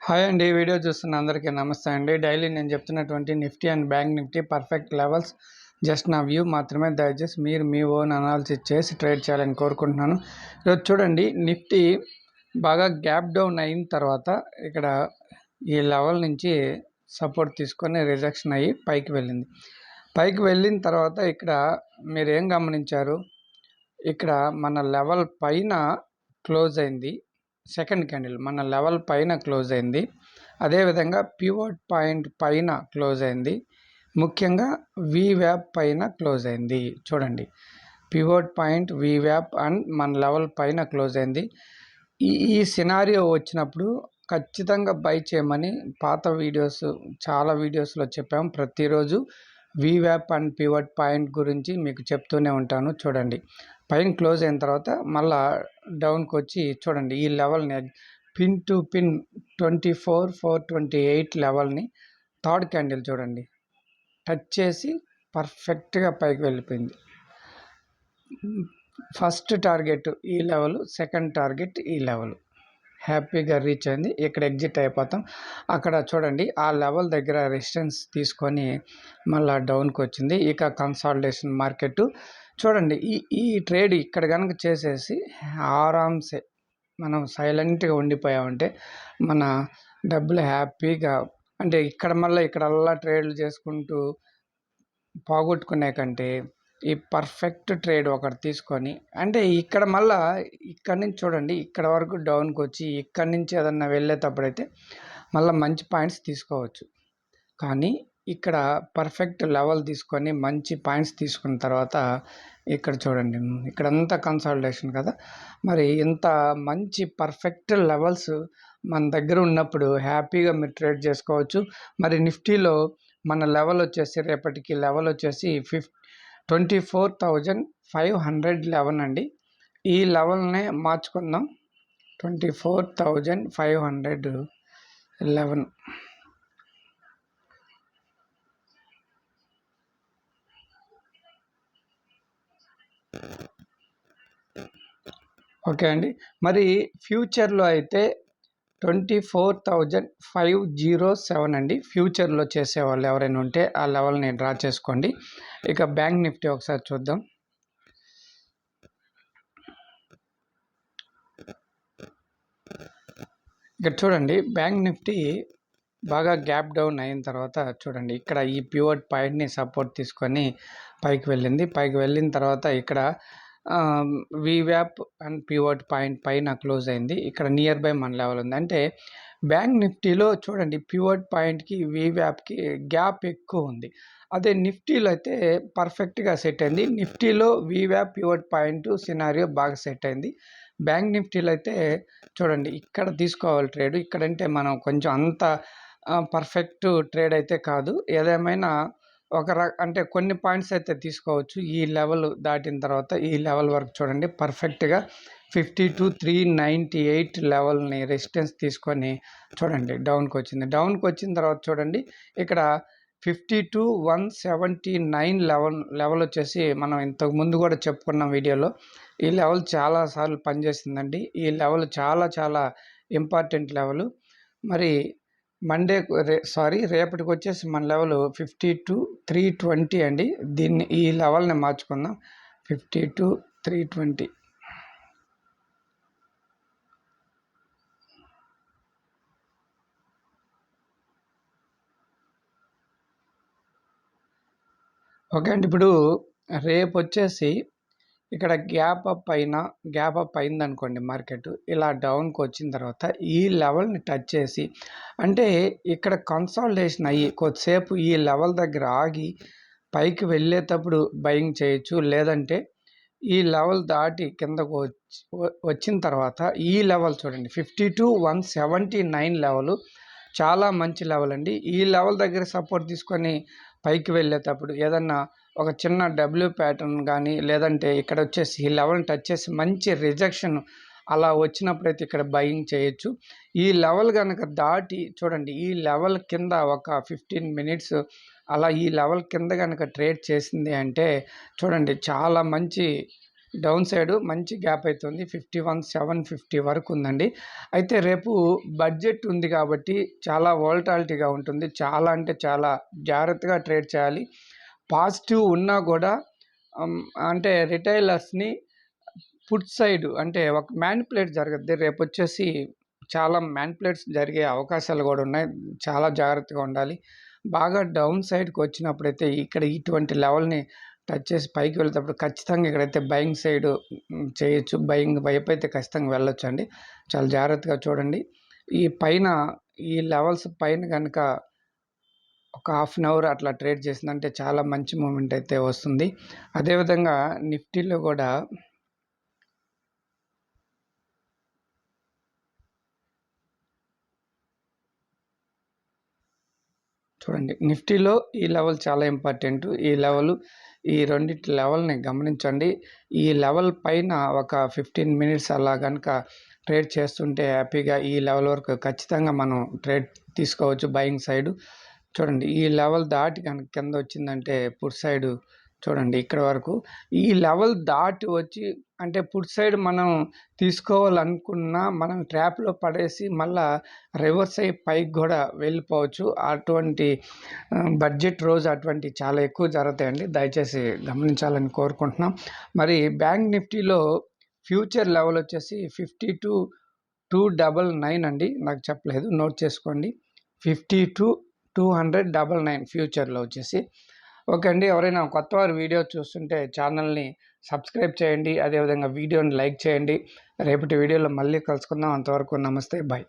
Hi అండి. Video చూస్తున్న అందరికీ నమస్తే అండి. డైలీ నేను చెప్తున్నటువంటి Nifty and bank Nifty perfect levels just నా వ్యూ మాత్రమే. దయచేసి మీరు మీ ఓన్ అనాలిసిస్ చేసి ట్రేడ్ చేయాలని కోరుకుంటున్నాను. ఈరోజు చూడండి, నిఫ్టీ బాగా గ్యాప్ డౌన్ అయిన తర్వాత ఇక్కడ ఈ లెవెల్ నుంచి సపోర్ట్ తీసుకొని రిజెక్షన్ అయ్యి పైకి వెళ్ళింది. పైకి వెళ్ళిన తర్వాత ఇక్కడ మీరు ఏం గమనించారు, ఇక్కడ మన లెవెల్ పైన క్లోజ్ అయింది. సెకండ్ క్యాండిల్ మన లెవెల్ పైన క్లోజ్ అయింది. అదేవిధంగా పివోట్ పాయింట్ పైన క్లోజ్ అయింది. ముఖ్యంగా వీవ్యాప్ పైన క్లోజ్ అయింది. చూడండి, పివోట్ పాయింట్, వీవ్యాప్ అండ్ మన లెవెల్ పైన క్లోజ్ అయింది. ఈ సినారియో వచ్చినప్పుడు ఖచ్చితంగా బై చేయమని పాత వీడియోస్ చాలా వీడియోస్లో చెప్పాము. ప్రతిరోజు వీవ్యాప్ అండ్ పివోట్ పాయింట్ గురించి మీకు చెప్తూనే ఉంటాను. చూడండి, పైన క్లోజ్ అయిన తర్వాత మళ్ళా డౌన్కి వచ్చి చూడండి, ఈ లెవెల్ని పిన్ టు పిన్ 24,428 లెవెల్ని థర్డ్ క్యాండిల్ చూడండి టచ్ చేసి పర్ఫెక్ట్గా పైకి వెళ్ళిపోయింది. ఫస్ట్ టార్గెట్ ఈ లెవెల్, సెకండ్ టార్గెట్ ఈ లెవెల్ హ్యాపీగా రీచ్ అయింది. ఇక్కడ ఎగ్జిట్ అయిపోతాం. అక్కడ చూడండి, ఆ లెవెల్ దగ్గర రెసిస్టెన్స్ తీసుకొని మళ్ళీ డౌన్కి వచ్చింది. ఇక కన్సాలిడేషన్ మార్కెట్ చూడండి, ఈ ట్రేడ్ ఇక్కడ కనుక చేసేసి ఆరామ్సే మనం సైలెంట్గా ఉండిపోయామంటే మన డబ్బులు హ్యాపీగా, అంటే ఇక్కడ మళ్ళీ ఇక్కడల్లా ట్రేడ్లు చేసుకుంటూ పోగొట్టుకునే కంటే ఈ పర్ఫెక్ట్ ట్రేడ్ ఒకటి తీసుకొని, అంటే ఇక్కడ మళ్ళీ ఇక్కడి నుంచి చూడండి ఇక్కడ వరకు డౌన్కి వచ్చి ఇక్కడి నుంచి ఏదన్నా వెళ్ళేటప్పుడైతే మళ్ళీ మంచి పాయింట్స్ తీసుకోవచ్చు. కానీ ఇక్కడ పర్ఫెక్ట్ లెవెల్ తీసుకొని మంచి పాయింట్స్ తీసుకున్న తర్వాత ఇక్కడ చూడండి, ఇక్కడంతా కన్సాలిడేషన్ కదా. మరి ఇంత మంచి పర్ఫెక్ట్ లెవెల్స్ మన దగ్గర ఉన్నప్పుడు హ్యాపీగా మీరు ట్రేడ్ చేసుకోవచ్చు. మరి నిఫ్టీలో మన లెవెల్ వచ్చేసి రేపటికి లెవెల్ వచ్చేసి 24,511 అండి. ఈ లెవెల్నే మార్చుకుందాం. 24,511. ఓకే అండి. మరి ఫ్యూచర్లో అయితే 24,507 అండి. ఫ్యూచర్లో చేసేవాళ్ళు ఎవరైనా ఉంటే ఆ లెవెల్ని డ్రా చేసుకోండి. ఇక బ్యాంక్ నిఫ్టీ ఒకసారి చూద్దాం. ఇక్కడ చూడండి, బ్యాంక్ నిఫ్టీ బాగా గ్యాప్ డౌన్ అయిన తర్వాత చూడండి, ఇక్కడ ఈ పివోట్ పాయింట్ని సపోర్ట్ తీసుకొని పైకి వెళ్ళింది. పైకి వెళ్ళిన తర్వాత ఇక్కడ వీవ్యాప్ అండ్ పివోట్ పాయింట్ పైన క్లోజ్ అయింది. ఇక్కడ నియర్ బై మన లెవెల్ ఉంది. అంటే బ్యాంక్ నిఫ్టీలో చూడండి, పివోట్ పాయింట్కి వీవ్యాప్కి గ్యాప్ ఎక్కువ ఉంది. అదే నిఫ్టీలో అయితే పర్ఫెక్ట్గా సెట్ అయింది. నిఫ్టీలో వీవ్యాప్ పివోట్ పాయింట్ సినారియో బాగా సెట్ అయింది. బ్యాంక్ నిఫ్టీలో అయితే చూడండి, ఇక్కడ తీసుకోవాలి ట్రేడ్. ఇక్కడంటే మనం కొంచెం అంత పర్ఫెక్ట్ ట్రేడ్ అయితే కాదు. ఏదేమైనా అంటే కొన్ని పాయింట్స్ అయితే తీసుకోవచ్చు. ఈ లెవెల్ దాటిన తర్వాత ఈ లెవెల్ వరకు చూడండి పర్ఫెక్ట్గా 52,398 లెవెల్ని రెసిస్టెన్స్ తీసుకొని చూడండి డౌన్కి వచ్చింది. డౌన్కి వచ్చిన తర్వాత చూడండి, ఇక్కడ 52,179 లెవెల్ వచ్చేసి మనం ఇంతకు ముందు కూడా చెప్పుకున్న వీడియోలో ఈ లెవెల్ చాలాసార్లు పనిచేసిందండి. ఈ లెవెల్ చాలా చాలా ఇంపార్టెంట్ లెవెల్. మరి రేపటికి వచ్చేసి మన లెవెల్ 52,320 అండి. ఈ లెవెల్ని మార్చుకుందాం. 52,320. ఓకే అండి. ఇప్పుడు రేపు వచ్చేసి ఇక్కడ గ్యాప్ అప్ అయింది అనుకోండి, మార్కెట్ ఇలా డౌన్కి వచ్చిన తర్వాత ఈ లెవెల్ని టచ్ చేసి, అంటే ఇక్కడ కన్సాలిడేషన్ అయ్యి కొద్దిసేపు ఈ లెవెల్ దగ్గర ఆగి పైకి వెళ్ళేటప్పుడు బయింగ్ చేయొచ్చు. లేదంటే ఈ లెవెల్ దాటి కిందకు వచ్చిన తర్వాత ఈ లెవెల్ చూడండి 52,179 లెవెల్ చాలా మంచి లెవెల్ అండి. ఈ లెవెల్ దగ్గర సపోర్ట్ తీసుకొని పైకి వెళ్ళేటప్పుడు ఏదన్నా ఒక చిన్న డబ్ల్యూ ప్యాటర్న్ కానీ, లేదంటే ఇక్కడ వచ్చేసి ఈ లెవెల్ని టచ్ చేసి మంచి రిజెక్షన్ అలా వచ్చినప్పుడైతే ఇక్కడ బయింగ్ చేయొచ్చు. ఈ లెవెల్ కనుక దాటి చూడండి, ఈ లెవెల్ కింద ఒక 15 మినిట్స్ అలా ఈ లెవెల్ కింద కనుక ట్రేడ్ చేసింది అంటే చూడండి చాలా మంచి డౌన్ సైడ్ మంచి గ్యాప్ అయితే ఉంది. 51,750 వరకు ఉందండి. అయితే రేపు బడ్జెట్ ఉంది కాబట్టి చాలా వోలటాలిటీగా ఉంటుంది. చాలా అంటే చాలా జాగ్రత్తగా ట్రేడ్ చేయాలి. పాజిటివ్ ఉన్నా కూడా అంటే రిటైలర్స్‌ని పుట్ సైడ్ అంటే ఒక మ్యానిపులేట్ జరగద్ది. రేపొచ్చేసి చాలా మ్యానిపులేట్స్ జరిగే అవకాశాలు కూడా ఉన్నాయి. చాలా జాగ్రత్తగా ఉండాలి. బాగా డౌన్ సైడ్‌కి వచ్చినప్పుడైతే ఇక్కడ ఇటువంటి లెవెల్‌ని టచ్ చేసి పైకి వెళ్ళేటప్పుడు ఖచ్చితంగా ఇక్కడైతే బయింగ్ సైడ్ చేయొచ్చు. బయింగ్ వైపు అయితే ఖచ్చితంగా వెళ్ళొచ్చండి. చాలా జాగ్రత్తగా చూడండి. ఈ పైన ఈ లెవెల్స్ పైన గనక ఒక హాఫ్ అన్ అవర్ అట్లా ట్రేడ్ చేసిందంటే చాలా మంచి మూమెంట్ అయితే వస్తుంది. అదేవిధంగా నిఫ్టీలో కూడా చూడండి. నిఫ్టీలో ఈ లెవెల్ చాలా ఇంపార్టెంట్. ఈ రెండిటి లెవెల్‌ని గమనించండి. ఈ లెవెల్ పైన ఒక 15 మినిట్స్ అలా గనక ట్రేడ్ చేస్తుంటే హ్యాపీగా ఈ లెవెల్ వరకు ఖచ్చితంగా మనం ట్రేడ్ తీసుకోవచ్చు బయింగ్ సైడు. చూడండి ఈ లెవెల్ దాటి కనుక కింద వచ్చిందంటే పుట్ సైడు చూడండి ఇక్కడ వరకు. ఈ లెవెల్ దాటి వచ్చి అంటే పుట్ సైడ్ మనం తీసుకోవాలనుకున్నా మనం ట్రాప్‌లో పడేసి మళ్ళా రివర్స్ అయ్యి పైకి గూడా వెళ్ళిపోవచ్చు. అటువంటి బడ్జెట్ రోజు అటువంటివి చాలా ఎక్కువ జరుగుతాయండి. దయచేసి గమనించాలని కోరుకుంటున్నాం. మరి బ్యాంక్ నిఫ్టీలో ఫ్యూచర్ లెవెల్ వచ్చేసి 52,299 అండి. నాకు చెప్పలేదు, నోట్ చేసుకోండి. 52,299 ఫ్యూచర్‌లో వచ్చేసి. ఓకే అండి. ఎవరైనా కొత్తవారు వీడియో చూస్తుంటే ఛానల్‌ని సబ్స్క్రైబ్ చేయండి. అదేవిధంగా వీడియోని లైక్ చేయండి. రేపటి వీడియోలో మళ్ళీ కలుసుకుందాం. అంతవరకు నమస్తే. బాయ్.